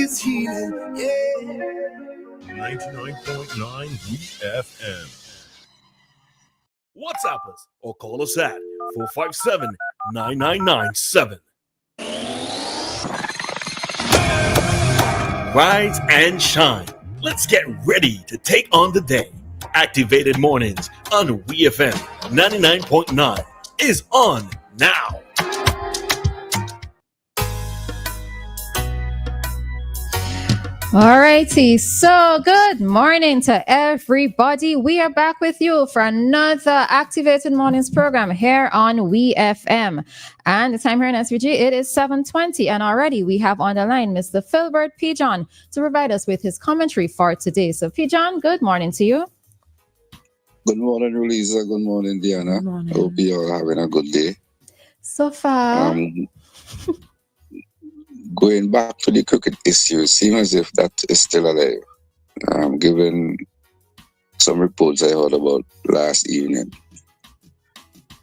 is healing. Yeah. 99.9 WEFM. WhatsApp us or call us at 457-9997. Rise and shine. Let's get ready to take on the day. Activated Mornings on WEFM 99.9 is on now. Alrighty, so good morning to everybody. We are back with you for another Activated Mornings program here on WEFM. And the time here in SVG, it is 7:20, and already we have on the line Mr. Philbert Peejohn to provide us with his commentary for today. So Peejohn, good morning to you. Good morning, Roleza. Good morning, Dianna. Good morning. I hope you're all having a good day. So far. Going back to the cricket issue, it seems as if that is still alive. Given some reports I heard about last evening.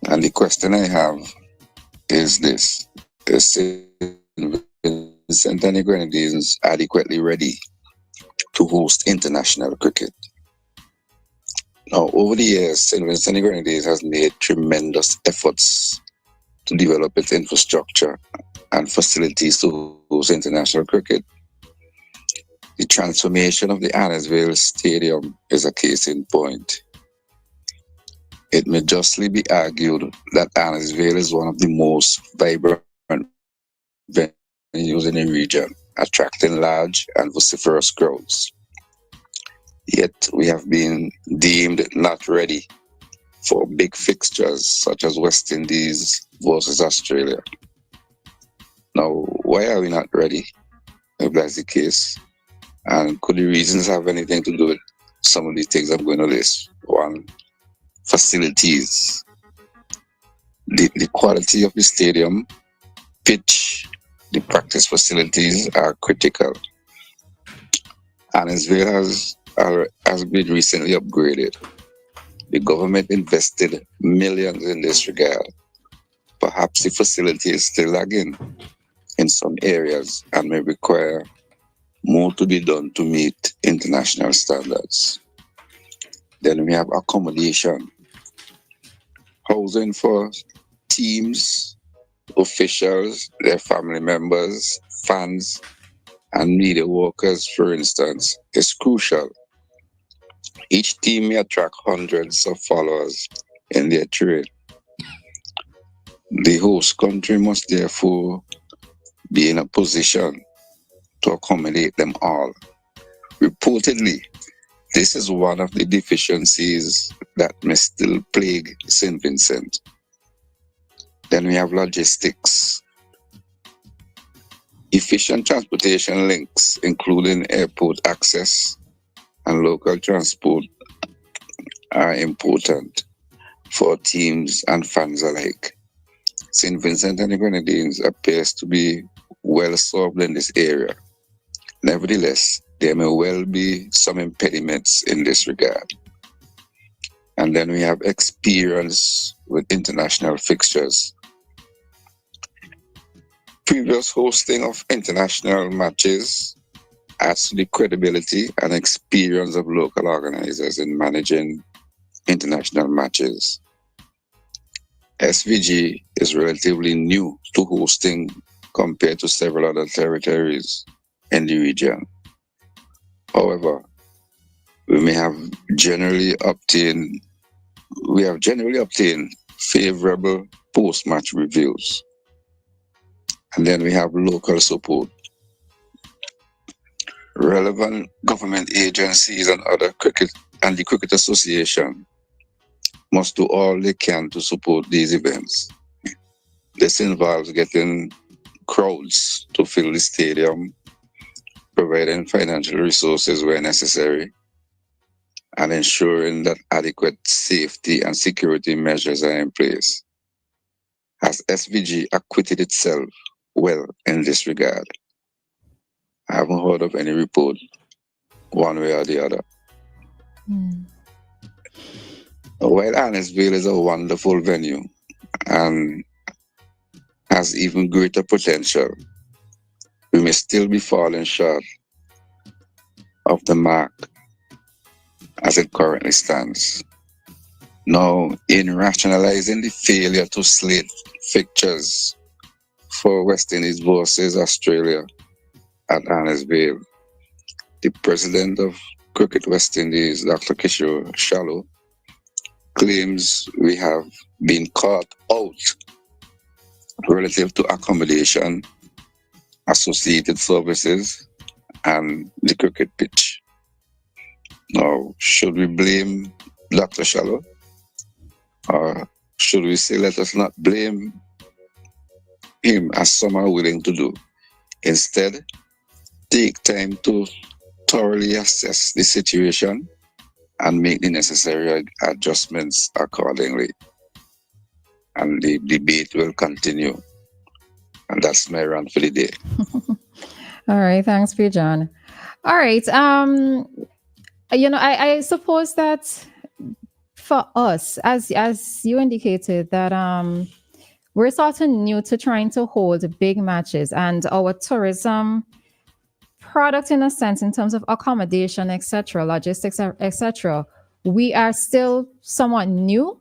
And the question I have is this. Is Vincent and the Grenadines adequately ready to host international cricket? Now, over the years, St. Vincent and the Grenadines has made tremendous efforts to develop its infrastructure and facilities to host international cricket. The transformation of the Annisvale Stadium is a case in point. It may justly be argued that Annisvale is one of the most vibrant venues in the region, attracting large and vociferous crowds. Yet we have been deemed not ready for big fixtures such as West Indies versus Australia. Now, why are we not ready, if that's the case? And could the reasons have anything to do with some of the things I'm going to list? One, facilities. The quality of the stadium, pitch, the practice facilities are critical. Annisvale has been recently upgraded. The government invested millions in this regard. Perhaps the facility is still lagging in some areas and may require more to be done to meet international standards. Then we have accommodation, housing for teams, officials, their family members, fans, and media workers, for instance, is crucial. Each team may attract hundreds of followers in their trade. The host country must therefore be in a position to accommodate them all. Reportedly, this is one of the deficiencies that may still plague St. Vincent. Then we have logistics. Efficient transportation links, including airport access and local transport, are important for teams and fans alike. St. Vincent and the Grenadines appears to be well served in this area. Nevertheless, there may well be some impediments in this regard. And then we have experience with international fixtures. Previous hosting of international matches adds to the credibility and experience of local organizers in managing international matches. SVG is relatively new to hosting compared to several other territories in the region. However, we have generally obtained favorable post-match reviews. And then we have local support. Relevant government agencies and the Cricket Association must do all they can to support these events. This involves getting crowds to fill the stadium, providing financial resources where necessary, and ensuring that adequate safety and security measures are in place. Has SVG acquitted itself well in this regard? I haven't heard of any report one way or the other. While Annisvale is a wonderful venue and has even greater potential, we may still be falling short of the mark as it currently stands. Now, in rationalizing the failure to slate fixtures for West Indies versus Australia at Annisvale, the president of Cricket West Indies, Dr. Kishore Shallow, claims we have been caught out relative to accommodation, associated services, and the cricket pitch. Now, should we blame Dr. Shallow? Or should we say, let us not blame him as some are willing to do? Instead, take time to thoroughly assess the situation and make the necessary adjustments accordingly. And the debate will continue. And that's my rant for the day. All right. Thanks, Peejohn. All right. I suppose that for us, as you indicated, that we're sort of new to trying to hold big matches, and our tourism product, in a sense, in terms of accommodation, etc., logistics, etc., we are still somewhat new,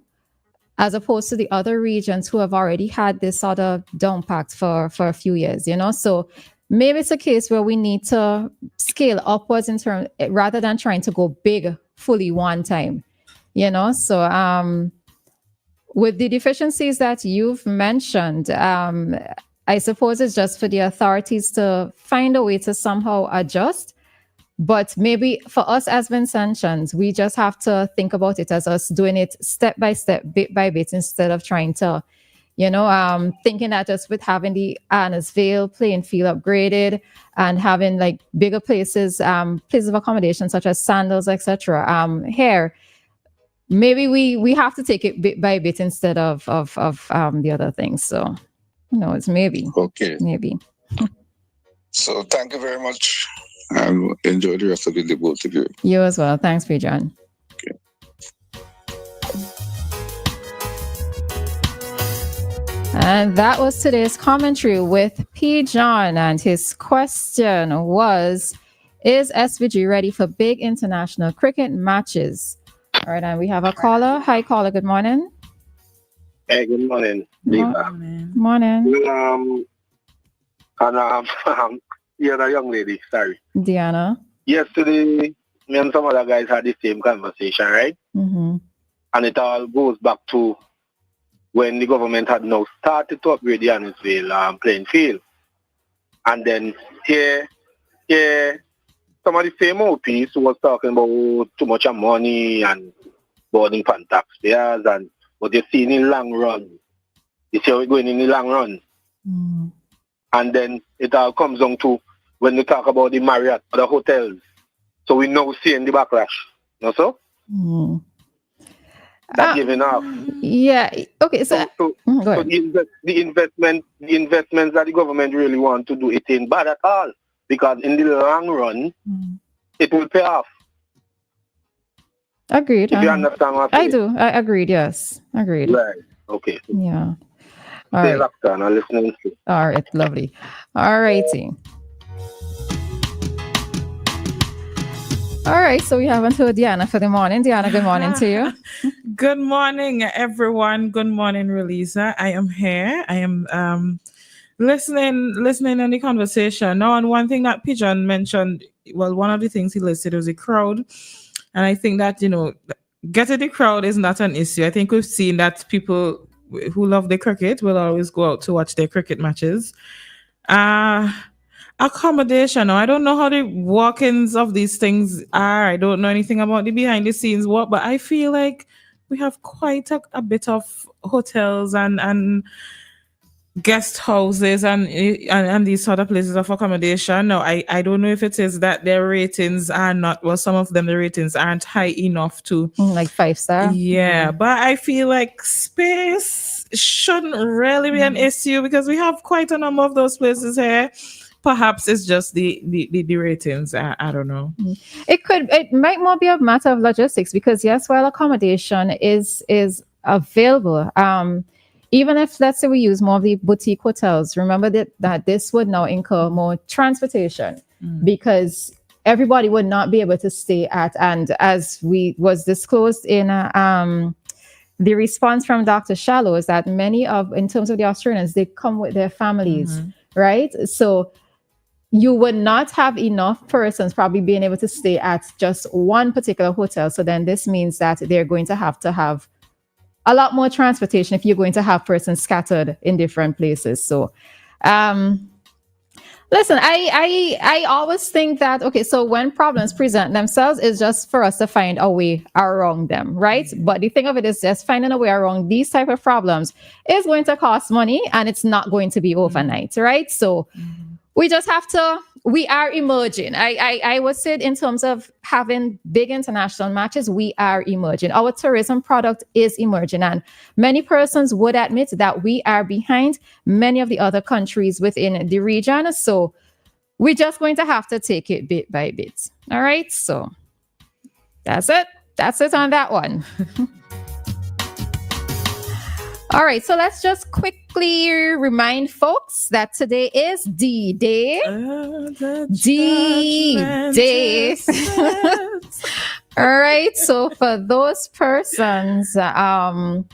as opposed to the other regions who have already had this sort of downpact for a few years. So maybe it's a case where we need to scale upwards in terms, rather than trying to go big fully one time. So with the deficiencies that you've mentioned, I suppose it's just for the authorities to find a way to somehow adjust. But maybe for us as Vincentians, we just have to think about it as us doing it step by step, bit by bit, instead of trying to, thinking that just with having the Annisvale playing field upgraded and having like bigger places, places of accommodation such as Sandals, etc. Here, maybe we have to take it bit by bit instead of the other things. So, it's maybe. Okay. Maybe. So thank you very much. And enjoy the rest of the day, both of you. You as well. Thanks, Peejohn. Okay. And that was today's commentary with Peejohn. And his question was, is SVG ready for big international cricket matches? All right, and we have a caller. Hi, caller. Good morning. Hey, good morning. Morning. You're a young lady, sorry. Dianna. Yesterday, me and some other guys had the same conversation, right? Mm-hmm. And it all goes back to when the government had now started to upgrade the Annisvale playing field. And then here, some of the same OPs was talking about too much money and boarding for taxpayers, and what you're seeing in long run. You see how we're going in the long run. Mm. And then it all comes down to when we talk about the Marriott or the hotels. So we now seeing the backlash. No, so? Mm. That's giving up. Yeah. Okay. So the investments that the government really want to do, it ain't bad at all. Because in the long run, it will pay off. Agreed. If you understand what I do. I agreed. Yes. Agreed. Right. Okay. Yeah. All right. I'm listening to. All right. Lovely. All righty. All right. So we have until Dianna for the morning. Dianna, good morning to you. Good morning, everyone. Good morning, Roleza. I am here. I am listening on the conversation. Now, and one thing that Peejohn mentioned, well, one of the things he listed was the crowd. And I think that, getting the crowd is not an issue. I think we've seen that people who love the cricket will always go out to watch their cricket matches. Accommodation. I don't know how the walk-ins of these things are. I don't know anything about the behind the scenes work, but I feel like we have quite a bit of hotels and guest houses and these sort of places of accommodation. Now, I don't know if it is that their ratings are not, well, some of them, the ratings aren't high enough to... like 5-star? Yeah, but I feel like space shouldn't really be an issue because we have quite a number of those places here. Perhaps it's just the ratings. I don't know. It might more be a matter of logistics because yes, while accommodation is available, even if, let's say, we use more of the boutique hotels, remember that this would now incur more transportation because everybody would not be able to stay at, and as was disclosed in the response from Dr. Shallow is that in terms of the Australians, they come with their families, right? So you would not have enough persons probably being able to stay at just one particular hotel. So then this means that they're going to have a lot more transportation if you're going to have persons scattered in different places. So, listen, I always think that, okay, so when problems present themselves, it's just for us to find a way around them, right? But the thing of it is just finding a way around these type of problems is going to cost money and it's not going to be overnight, right? So we just have to, we are emerging. I would say in terms of having big international matches, we are emerging. Our tourism product is emerging. And many persons would admit that we are behind many of the other countries within the region. So we're just going to have to take it bit by bit. All right. So that's it. That's it on that one. All right, so let's just quickly remind folks that today is D-Day. D-Day. All right, so for those persons who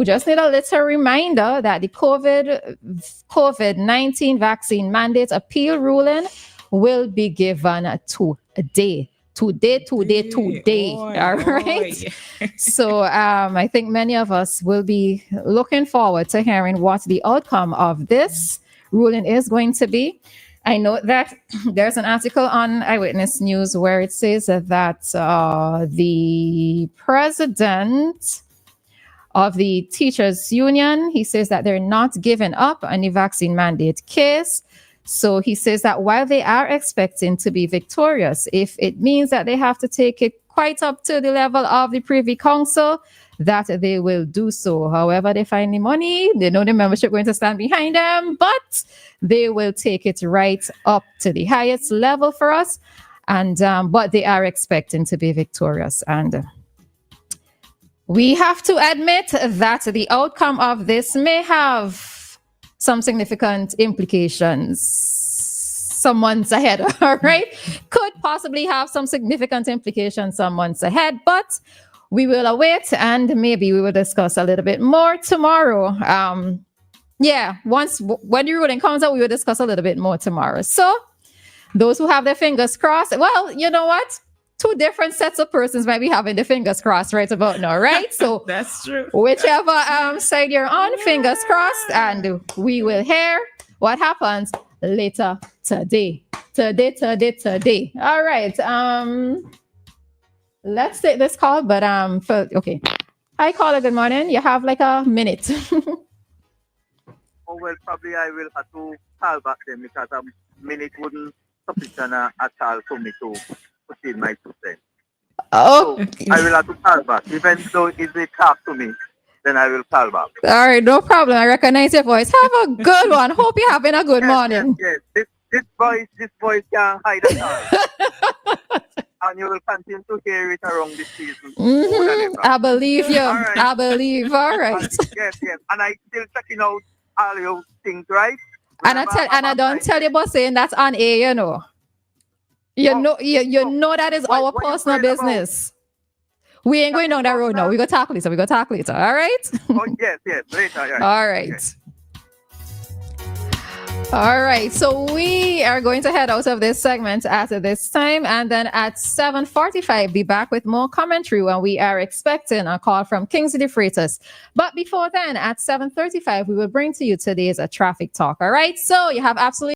just need a little reminder that the COVID-19 vaccine mandate appeal ruling will be given today. Today. All right. So I think many of us will be looking forward to hearing what the outcome of this ruling is going to be. I know that there's an article on Eyewitness News where it says that the president of the teachers union, he says that they're not giving up on the vaccine mandate case. So he says that while they are expecting to be victorious, if it means that they have to take it quite up to the level of the Privy Council, that they will do so. However they find the money, they know the membership going to stand behind them, but they will take it right up to the highest level for us. And but they are expecting to be victorious. And we have to admit that the outcome of this may have some significant implications some months ahead, all right? Could possibly have some significant implications some months ahead, but we will await and maybe we will discuss a little bit more tomorrow. When the ruling comes out, we will discuss a little bit more tomorrow. So those who have their fingers crossed, well, you know what? Two different sets of persons might be having their fingers crossed right about now, right? So that's true. Whichever side you're on, fingers crossed, and we will hear what happens later today. All right. Let's take this call, but okay. Hi, caller. Good morning. You have like a minute. Oh well, probably I will have to call back them because a minute wouldn't sufficient at all for me to put in my 2 cents. Oh, so I will have to call back. Even though if they talk to me, then I will call back. All right, no problem. I recognize your voice. Have a good one. Hope you're having a good morning. Yes. This voice can't hide at all. And you will continue to hear it around this season. I believe you. All right. I believe. All right. Yes. And I still checking out all your things, right? And I don't tell you about saying that's on air, you know. You know that is our personal business. About? We ain't going down that road now. We go talk later. All right? Oh, yes. Later. Yeah. All right. Okay. All right. So we are going to head out of this segment at this time. And then at 7:45, be back with more commentary when we are expecting a call from Kingsley Freitas. But before then, at 7:35, we will bring to you today's traffic talk. All right. So you have absolutely